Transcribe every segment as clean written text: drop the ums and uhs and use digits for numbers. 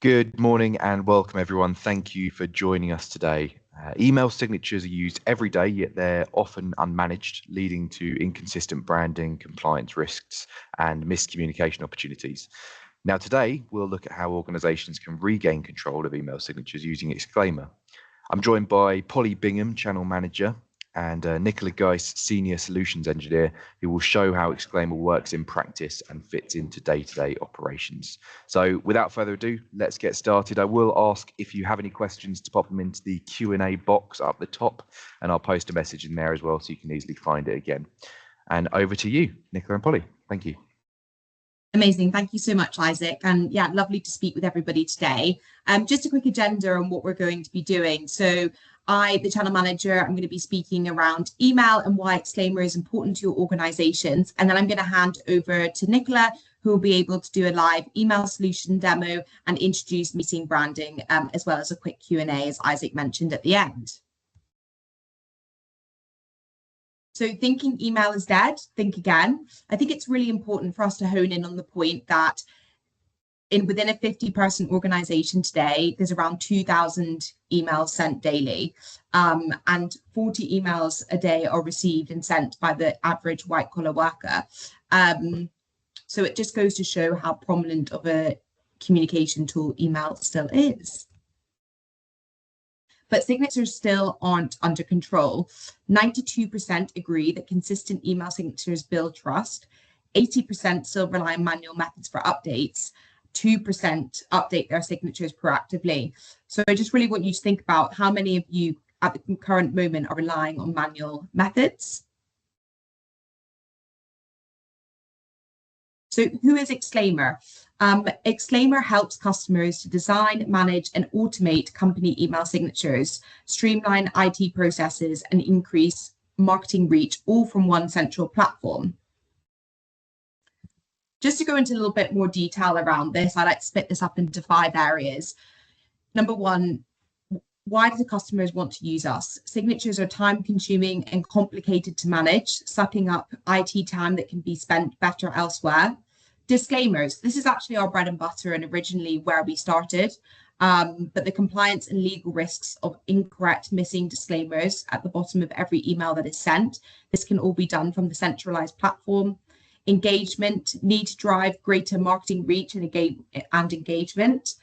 Good morning and welcome everyone. Thank you for joining us today. Email signatures are used every day, yet they're often unmanaged, leading to inconsistent branding, compliance risks, and miscommunication opportunities. Now today, we'll look at how organizations can regain control of email signatures using Exclaimer. I'm joined by Polly Bingham, Channel Manager, and Nicola Geis, Senior Solutions Engineer, who will show how Exclaimer works in practice and fits into day-to-day operations. So without further ado, let's get started. I will ask if you have any questions to pop them into the Q&A box up the top, and I'll post a message in there as well so you can easily find it again. And over to you, Nicola and Polly. Thank you. Amazing. Thank you so much, Isaac. And yeah, lovely to speak with everybody today. Just a quick agenda on what we're going to be doing. So the channel manager, I'm going to be speaking around email and why Exclaimer is important to your organizations. And then I'm going to hand over to Nicola, who will be able to do a live email solution demo and introduce meeting branding, as well as a quick Q&A, as Isaac mentioned at the end. So thinking email is dead, think again. I think it's really important for us to hone in on the point that within a 50-person organization today, there's around 2,000 emails sent daily, and 40 emails a day are received and sent by the average white-collar worker. So it just goes to show how prominent of a communication tool email still is. But signatures still aren't under control. 92% agree that consistent email signatures build trust. 80% still rely on manual methods for updates. 2% update their signatures proactively. So I just really want you to think about how many of you at the current moment are relying on manual methods. So who is Exclaimer? Exclaimer helps customers to design, manage, and automate company email signatures, streamline IT processes, and increase marketing reach, all from one central platform. Just to go into a little bit more detail around this, I like to split this up into 5 areas. Number 1, why do the customers want to use us? Signatures are time-consuming and complicated to manage, sucking up IT time that can be spent better elsewhere. Disclaimers. This is actually our bread and butter and originally where we started, but the compliance and legal risks of incorrect missing disclaimers at the bottom of every email that is sent. This can all be done from the centralized platform. Engagement, need to drive greater marketing reach and engagement.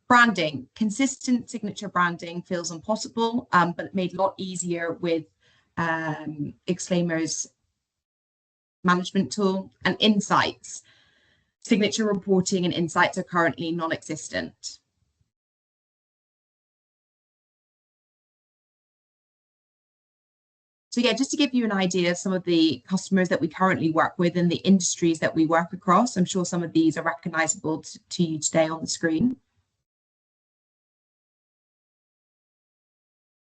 Branding, consistent signature branding feels impossible, but made a lot easier with Exclaimer's management tool. And insights. Signature reporting and insights are currently non-existent. So yeah, just to give you an idea of some of the customers that we currently work with and the industries that we work across, I'm sure some of these are recognizable to you today on the screen.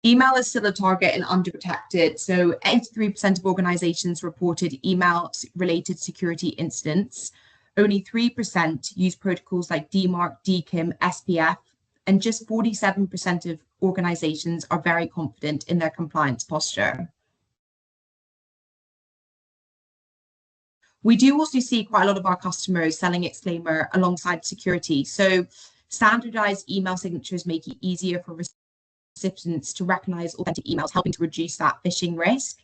Email is still a target and underprotected. So 83% of organizations reported email-related security incidents. Only 3% use protocols like DMARC, DKIM, SPF, and just 47% of organizations are very confident in their compliance posture. We do also see quite a lot of our customers selling Exclaimer alongside security. So standardized email signatures make it easier for recipients to recognize authentic emails, helping to reduce that phishing risk.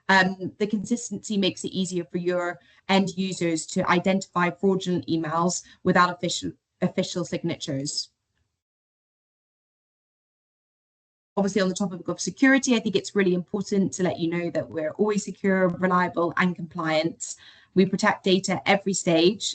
The consistency makes it easier for your end users to identify fraudulent emails without official signatures. Obviously, on the topic of security, I think it's really important to let you know that we're always secure, reliable, and compliant. We protect data every stage.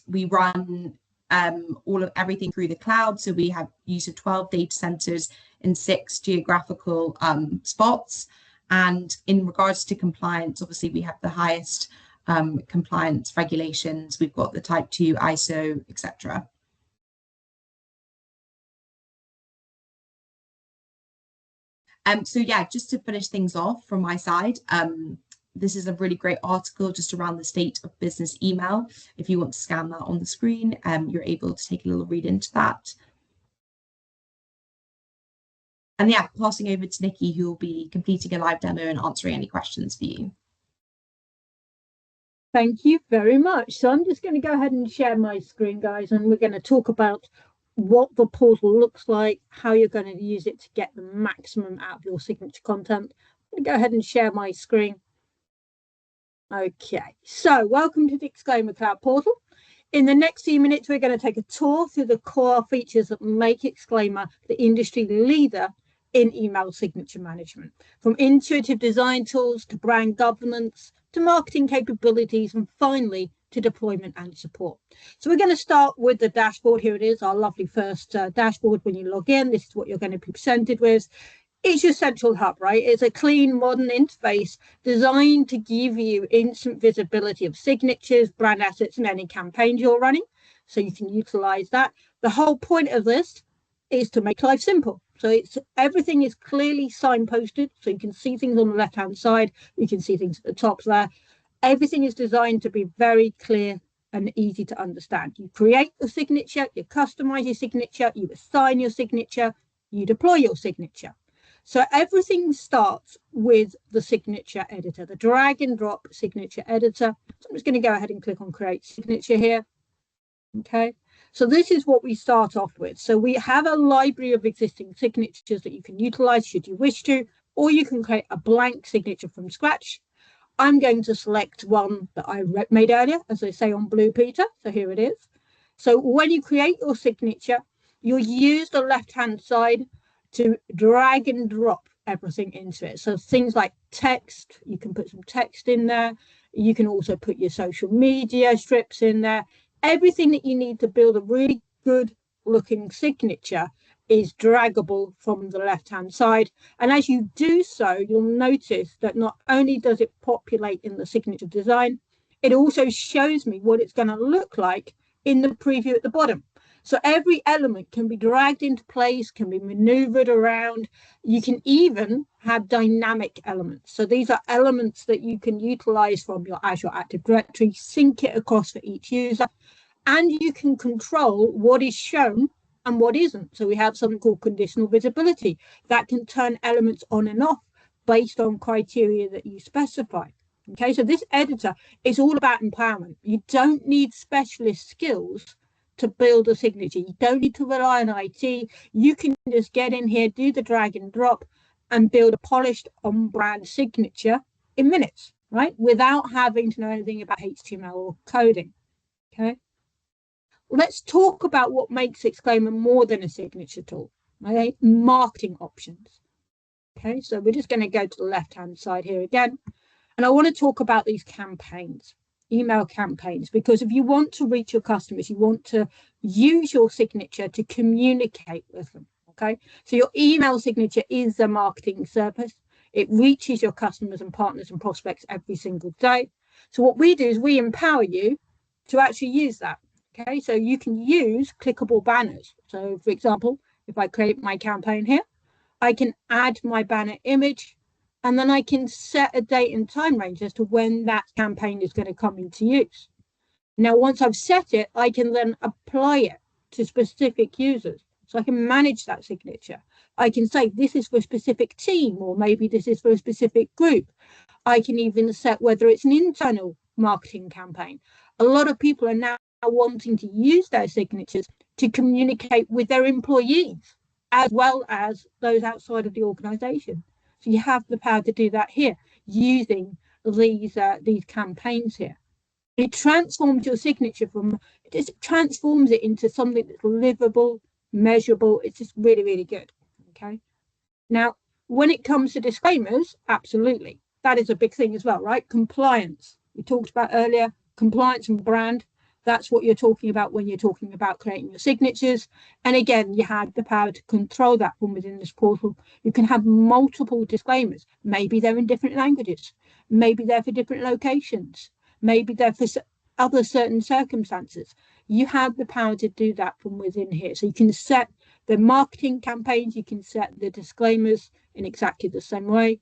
We run everything through the cloud. So we have use of 12 data centers in 6 geographical spots. And in regards to compliance, obviously, we have the highest compliance regulations. We've got the type 2 ISO, etc. So yeah, just to finish things off from my side, this is a really great article just around the state of business email. If you want to scan that on the screen, you're able to take a little read into that. And yeah, passing over to Nikki, who will be completing a live demo and answering any questions for you. Thank you very much. So I'm just going to go ahead and share my screen, guys, and we're going to talk about what the portal looks like, how you're going to use it to get the maximum out of your signature content. I'm going to go ahead and share my screen. Okay, so welcome to the Exclaimer Cloud portal. In the next few minutes, we're going to take a tour through the core features that make Exclaimer the industry leader in email signature management, from intuitive design tools to brand governance to marketing capabilities, and finally to deployment and support. So we're going to start with the dashboard. Here it is, our lovely first dashboard. When you log in, this is what you're going to be presented with. It's your central hub, right? It's a clean, modern interface designed to give you instant visibility of signatures, brand assets, and any campaigns you're running. So you can utilize that. The whole point of this is to make life simple. So everything is clearly signposted. So you can see things on the left-hand side. You can see things at the top there. Everything is designed to be very clear and easy to understand. You create your signature, you customize your signature, you assign your signature, you deploy your signature. So everything starts with the signature editor, the drag and drop signature editor. So I'm just going to go ahead and click on create signature here. Okay, so this is what we start off with. So we have a library of existing signatures that you can utilize should you wish to, or you can create a blank signature from scratch. I'm going to select one that I made earlier, as I say on Blue Peter. So here it is. So when you create your signature, you'll use the left-hand side to drag and drop everything into it. So things like text, you can put some text in there. You can also put your social media strips in there. Everything that you need to build a really good looking signature is draggable from the left-hand side. And as you do so, you'll notice that not only does it populate in the signature design, it also shows me what it's going to look like in the preview at the bottom. So every element can be dragged into place, can be maneuvered around. You can even have dynamic elements. So these are elements that you can utilize from your Azure Active Directory, sync it across for each user, and you can control what is shown and what isn't. So we have something called conditional visibility that can turn elements on and off based on criteria that you specify. Okay, so this editor is all about empowerment. You don't need specialist skills to build a signature. You don't need to rely on IT. You can just get in here, do the drag and drop, and build a polished on-brand signature in minutes, right? Without having to know anything about HTML or coding. Okay. Let's talk about what makes Exclaimer more than a signature tool. Okay, marketing options. Okay, so we're just going to go to the left-hand side here again. And I want to talk about these campaigns, email campaigns, because if you want to reach your customers, you want to use your signature to communicate with them. Okay, so your email signature is a marketing service. It reaches your customers and partners and prospects every single day. So what we do is we empower you to actually use that. Okay, so you can use clickable banners. So for example, if I create my campaign here, I can add my banner image, and then I can set a date and time range as to when that campaign is going to come into use. Now, once I've set it, I can then apply it to specific users. So I can manage that signature. I can say this is for a specific team, or maybe this is for a specific group. I can even set whether it's an internal marketing campaign. A lot of people are now wanting to use their signatures to communicate with their employees as well as those outside of the organization. So you have the power to do that here using these campaigns here. It transforms your signature it transforms it into something that's livable, measurable. It's just really, really good. Okay. Now, when it comes to disclaimers, absolutely. That is a big thing as well, right? Compliance. We talked about earlier, compliance and brand. That's what you're talking about when you're talking about creating your signatures. And again, you have the power to control that from within this portal. You can have multiple disclaimers. Maybe they're in different languages. Maybe they're for different locations. Maybe they're for other certain circumstances. You have the power to do that from within here. So you can set the marketing campaigns, you can set the disclaimers in exactly the same way.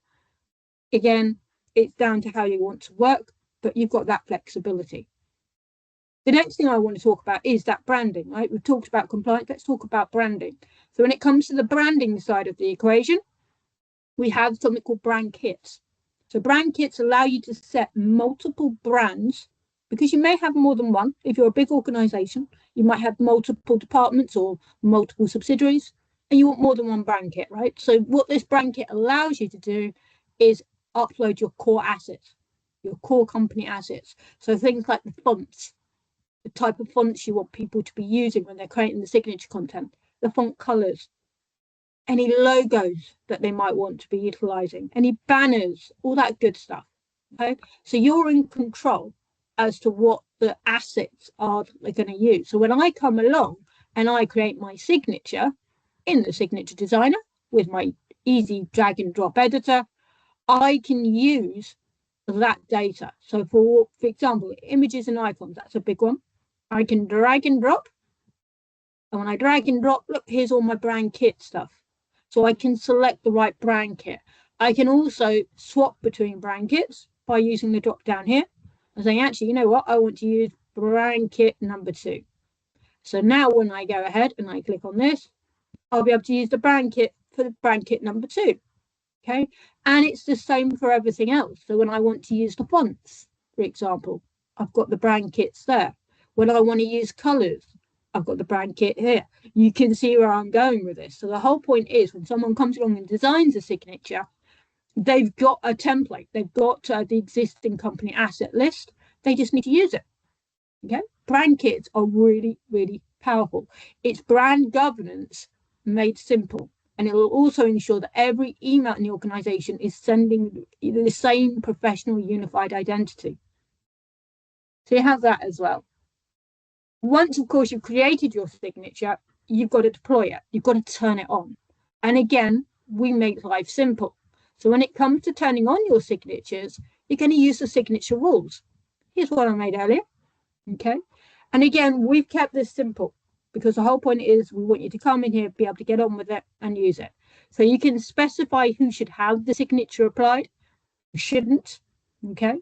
Again, it's down to how you want to work, but you've got that flexibility. The next thing I want to talk about is that branding, right? We've talked about compliance. Let's talk about branding. So when it comes to the branding side of the equation, we have something called brand kits. So brand kits allow you to set multiple brands because you may have more than one. If you're a big organization, you might have multiple departments or multiple subsidiaries, and you want more than one blanket, right? So what this blanket allows you to do is upload your core assets, your core company assets. So things like the fonts, the type of fonts you want people to be using when they're creating the signature content, the font colors, any logos that they might want to be utilizing, any banners, all that good stuff. Okay, so you're in control as to what the assets are that they're going to use. So when I come along and I create my signature in the signature designer with my easy drag and drop editor, I can use that data. So for example, images and icons, that's a big one. I can drag and drop. And when I drag and drop, look, here's all my brand kit stuff. So I can select the right brand kit. I can also swap between brand kits by using the drop down here and saying, actually, you know what? I want to use brand kit number 2. So now when I go ahead and I click on this, I'll be able to use the brand kit for the brand kit number 2. Okay. And it's the same for everything else. So when I want to use the fonts, for example, I've got the brand kits there. When I want to use colors, I've got the brand kit here. You can see where I'm going with this. So the whole point is when someone comes along and designs a signature, they've got a template. They've got the existing company asset list. They just need to use it. Okay. Brand kits are really, really powerful. It's brand governance made simple. And it will also ensure that every email in the organization is sending the same professional unified identity. So you have that as well. Once, of course, you've created your signature, you've got to deploy it. You've got to turn it on. And again, we make life simple. So when it comes to turning on your signatures, you're going to use the signature rules. Here's what I made earlier. Okay. And again, we've kept this simple because the whole point is we want you to come in here, be able to get on with it and use it. So you can specify who should have the signature applied, who shouldn't. Okay.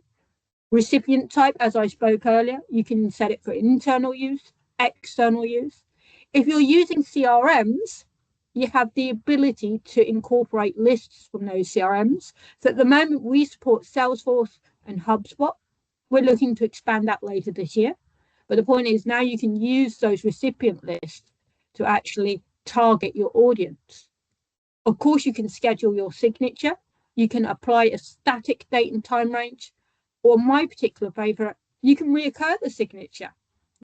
Recipient type, as I spoke earlier, you can set it for internal use, external use. If you're using CRMs, you have the ability to incorporate lists from those CRMs. So at the moment, we support Salesforce and HubSpot. We're looking to expand that later this year. But the point is now you can use those recipient lists to actually target your audience. Of course, you can schedule your signature. You can apply a static date and time range. Or my particular favorite, you can reoccur the signature.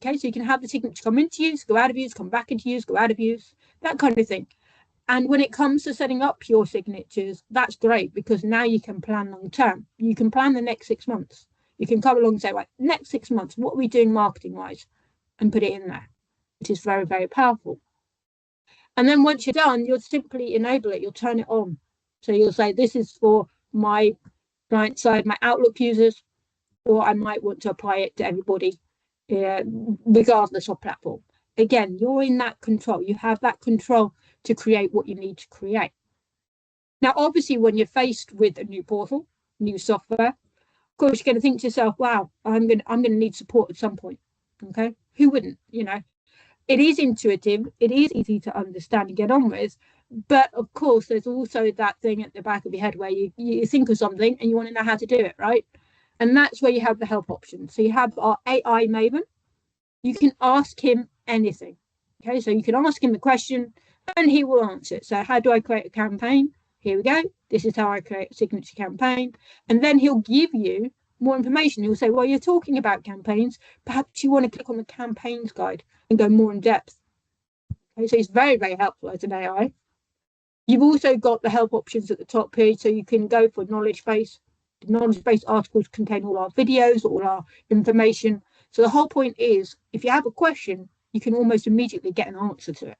Okay, so you can have the signature come into use, go out of use, come back into use, go out of use, that kind of thing. And when it comes to setting up your signatures, that's great because now you can plan long term. You can plan the next 6 months. You can come along and say, right, next 6 months, what are we doing marketing wise? And put it in there, which is very, very powerful. And then once you're done, you'll simply enable it. You'll turn it on. So you'll say, this is for my client side, my Outlook users, or I might want to apply it to everybody, regardless of platform. Again, you're in that control. You have that control to create what you need to create. Now, obviously, when you're faced with a new portal, new software, of course, you're going to think to yourself, wow, I'm going to need support at some point. Okay. Who wouldn't? You know, it is intuitive. It is easy to understand and get on with. But of course, there's also that thing at the back of your head where you think of something and you want to know how to do it, right? And that's where you have the help option. So you have our AI Maven. You can ask him anything. Okay, so you can ask him the question and he will answer it. So how do I create a campaign? Here we go. This is how I create a signature campaign. And then he'll give you more information. He'll say, well, you're talking about campaigns. Perhaps you want to click on the campaigns guide and go more in depth. Okay, so it's very, very helpful as an AI. You've also got the help options at the top here. So you can go for knowledge base. The knowledge base articles contain all our videos, all our information. So the whole point is, if you have a question, you can almost immediately get an answer to it.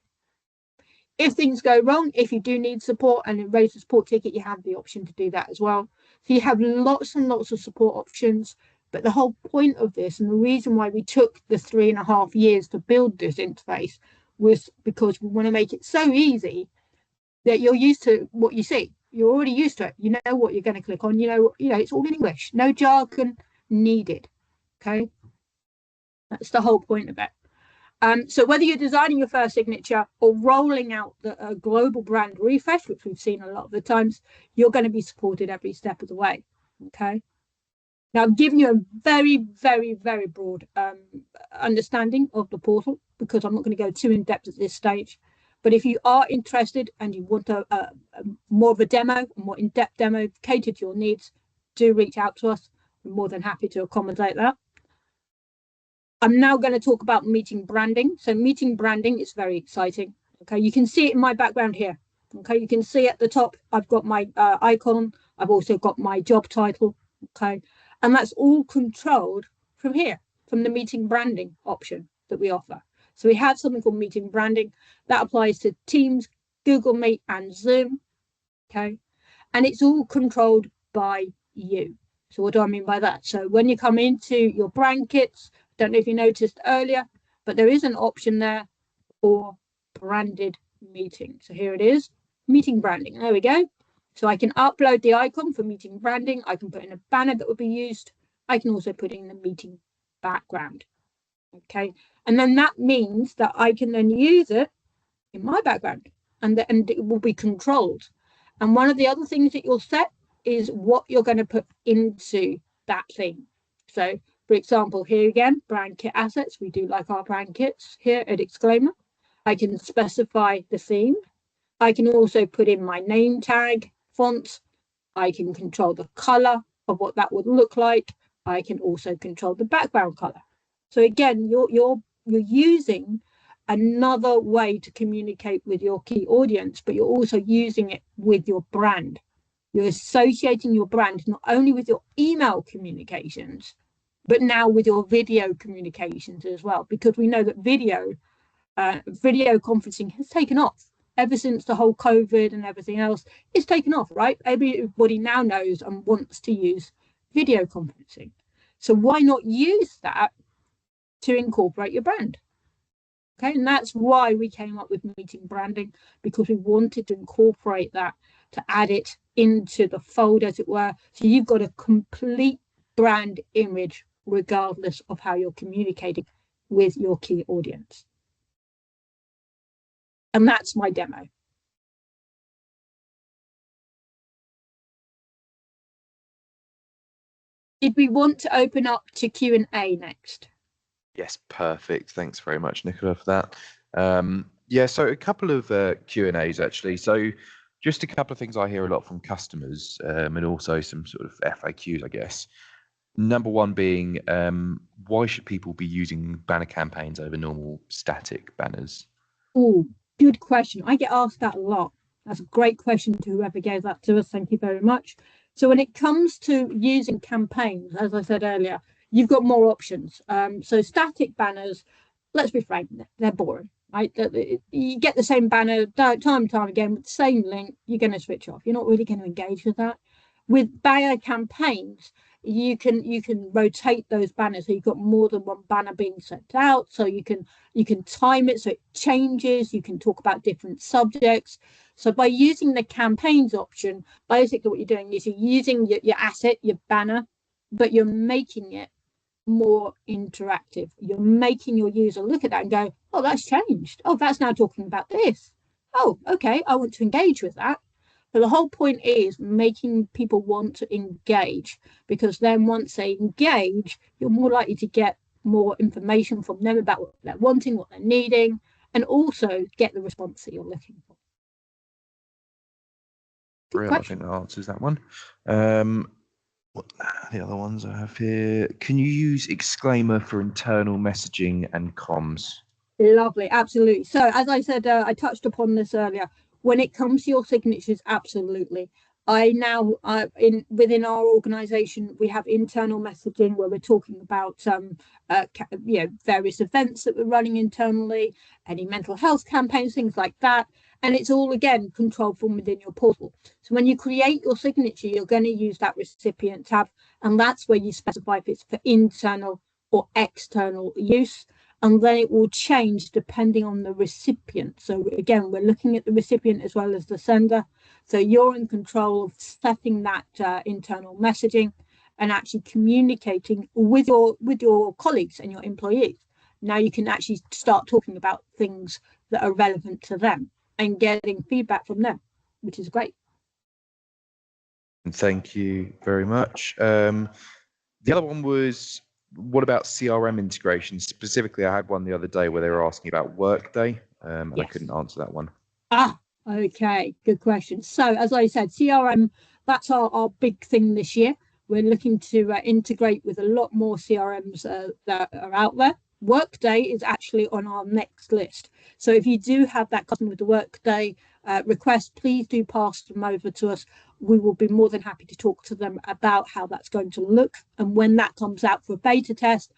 If things go wrong, if you do need support and raise a support ticket, you have the option to do that as well. So you have lots and lots of support options. But the whole point of this, and the reason why we took the 3.5 years to build this interface, was because we want to make it so easy that you're used to what you see. You're already used to it. You know what you're going to click on. You know, it's all in English. No jargon needed. Okay. That's the whole point of it. So whether you're designing your first signature or rolling out the global brand refresh, which we've seen a lot of the times, you're going to be supported every step of the way. Okay. Now, I'm giving you a very, very, very broad understanding of the portal because I'm not going to go too in depth at this stage. But if you are interested and you want a more of a demo, a more in-depth demo catered to your needs, do reach out to us. We're more than happy to accommodate that. I'm now going to talk about meeting branding. So meeting branding is very exciting. Okay, you can see it in my background here. Okay, you can see at the top, I've got my icon. I've also got my job title. Okay, and that's all controlled from here, from the meeting branding option that we offer. So we have something called meeting branding that applies to Teams, Google Meet, and Zoom. Okay, and it's all controlled by you. So what do I mean by that? So when you come into your brand kits, don't know if you noticed earlier, but there is an option there for branded meeting. So here it is, meeting branding. There we go. So I can upload the icon for meeting branding. I can put in a banner that would be used. I can also put in the meeting background. Okay. And then that means that I can then use it in my background and it will be controlled. And one of the other things that you'll set is what you're going to put into that thing. So for example, here again, brand kit assets. We do like our brand kits here at Exclaimer. I can specify the theme. I can also put in my name tag font. I can control the color of what that would look like. I can also control the background color. So again, you're using another way to communicate with your key audience, but you're also using it with your brand. You're associating your brand not only with your email communications, but now with your video communications as well, because we know that video conferencing has taken off ever since the whole COVID and everything else. It's taken off, right? Everybody now knows and wants to use video conferencing. So why not use that to incorporate your brand? Okay, and that's why we came up with meeting branding, because we wanted to incorporate that, to add it into the fold, as it were. So you've got a complete brand image, regardless of how you're communicating with your key audience. And that's my demo. Did we want to open up to Q&A next? Yes, perfect. Thanks very much, Nicola, for that. Yeah, so a couple of Q&As actually. So just a couple of things I hear a lot from customers, and also some sort of FAQs, I guess. Number one being, why should people be using banner campaigns over normal static banners? Oh, good question. I get asked that a lot. That's a great question to whoever gave that to us. Thank you very much. So when it comes to using campaigns, as I said earlier, you've got more options. So static banners, let's be frank, they're boring, right? You get the same banner time and time again with the same link, you're going to switch off. You're not really going to engage with that. With banner campaigns, you can rotate those banners, so you've got more than one banner being sent out, so you can time it so it changes. You can talk about different subjects. So by using the campaigns option, basically what you're doing is you're using your asset, your banner, but you're making it more interactive. You're making your user look at that and go, oh, that's changed. Oh, that's now talking about this. Oh, okay, I want to engage with that. So the whole point is making people want to engage, because then once they engage, you're more likely to get more information from them about what they're wanting, what they're needing, and also get the response that you're looking for. Brilliant. I think that answers that one. What the other ones I have here? Can you use Exclaimer for internal messaging and comms? Lovely, absolutely. So as I said, I touched upon this earlier. When it comes to your signatures, absolutely. I now, within our organisation, we have internal messaging where we're talking about various events that we're running internally, any mental health campaigns, things like that. And it's all, again, controlled from within your portal. So when you create your signature, you're going to use that recipient tab, and that's where you specify if it's for internal or external use. And then it will change depending on the recipient. So again, we're looking at the recipient as well as the sender. So you're in control of setting that internal messaging and actually communicating with your colleagues and your employees. Now you can actually start talking about things that are relevant to them and getting feedback from them, which is great. Thank you very much. The other one was, what about CRM integration? Specifically, I had one the other day where they were asking about Workday, and I couldn't answer that one. Okay, good question. So as I said, CRM, that's our big thing this year. We're looking to integrate with a lot more CRMs that are out there. Workday is actually on our next list. So if you do have that customer with the Workday request, please do pass them over to us. We will be more than happy to talk to them about how that's going to look. And when that comes out for a beta test,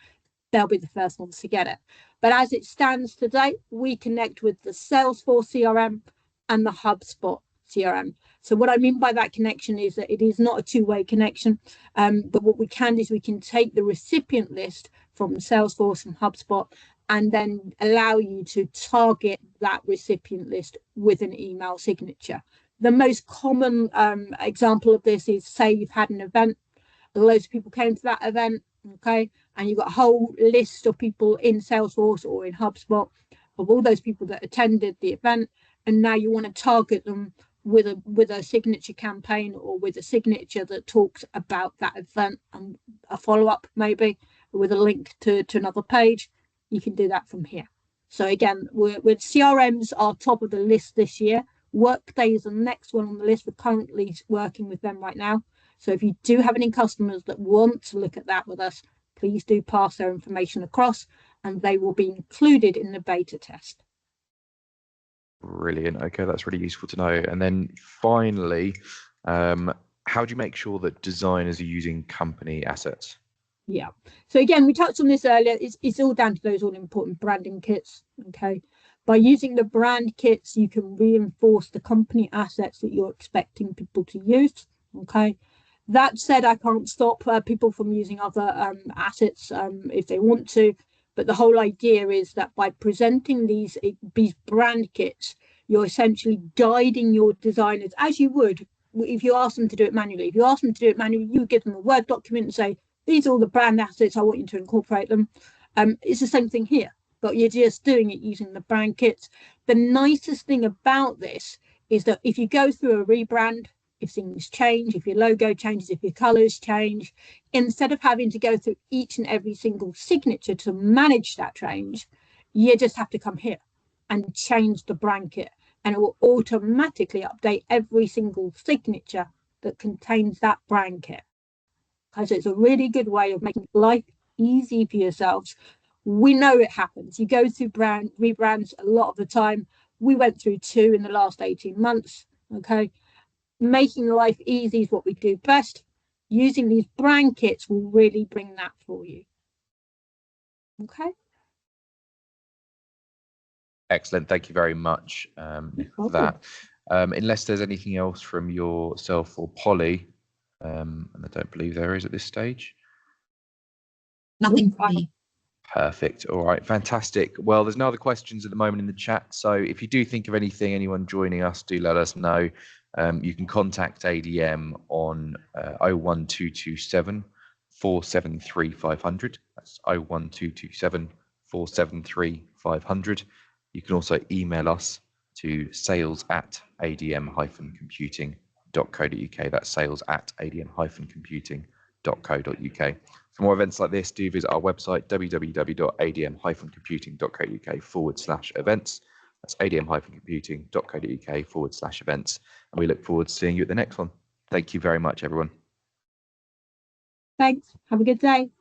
they'll be the first ones to get it. But as it stands today, we connect with the Salesforce CRM and the HubSpot CRM. So what I mean by that connection is that it is not a two-way connection, but what we can do is we can take the recipient list from Salesforce and HubSpot and then allow you to target that recipient list with an email signature. The most common example of this is, say you've had an event, loads of people came to that event, okay, and you've got a whole list of people in Salesforce or in HubSpot of all those people that attended the event, and now you want to target them with a signature campaign or with a signature that talks about that event and a follow-up maybe with a link to another page. You can do that from here. So again, with CRMs are top of the list this year. Workday is the next one on the list. We're currently working with them right now. So if you do have any customers that want to look at that with us, please do pass their information across and they will be included in the beta test. Brilliant. Okay, that's really useful to know. And then finally, how do you make sure that designers are using company assets? Yeah. So again, we touched on this earlier. It's all down to those all important branding kits. Okay. By using the brand kits, you can reinforce the company assets that you're expecting people to use. Okay. That said, I can't stop people from using other assets if they want to. But the whole idea is that by presenting these brand kits, you're essentially guiding your designers as you would if you ask them to do it manually. If you ask them to do it manually, you give them a Word document and say, these are all the brand assets, I want you to incorporate them. It's the same thing here, but you're just doing it using the brand kits. The nicest thing about this is that if you go through a rebrand, if things change, if your logo changes, if your colors change, instead of having to go through each and every single signature to manage that change, you just have to come here and change the brand kit, and it will automatically update every single signature that contains that brand kit. Okay, so it's a really good way of making life easy for yourselves. We know it happens. You go through rebrands a lot of the time. We went through 2 in the last 18 months. Okay. Making life easy is what we do best. Using these brand kits will really bring that for you. Okay. Excellent. Thank you very much for that. Unless there's anything else from yourself or Polly, and I don't believe there is at this stage. Nothing for me. Perfect. All right. Fantastic. Well, there's no other questions at the moment in the chat. So if you do think of anything, anyone joining us, do let us know. You can contact ADM on 01227 473 500. That's 01227 473 500. You can also email us to sales@adm-computing.co.uk. That's sales@adm-computing.co.uk. For more events like this, do visit our website, www.adm-computing.co.uk/events. That's adm-computing.co.uk/events. And we look forward to seeing you at the next one. Thank you very much, everyone. Thanks. Have a good day.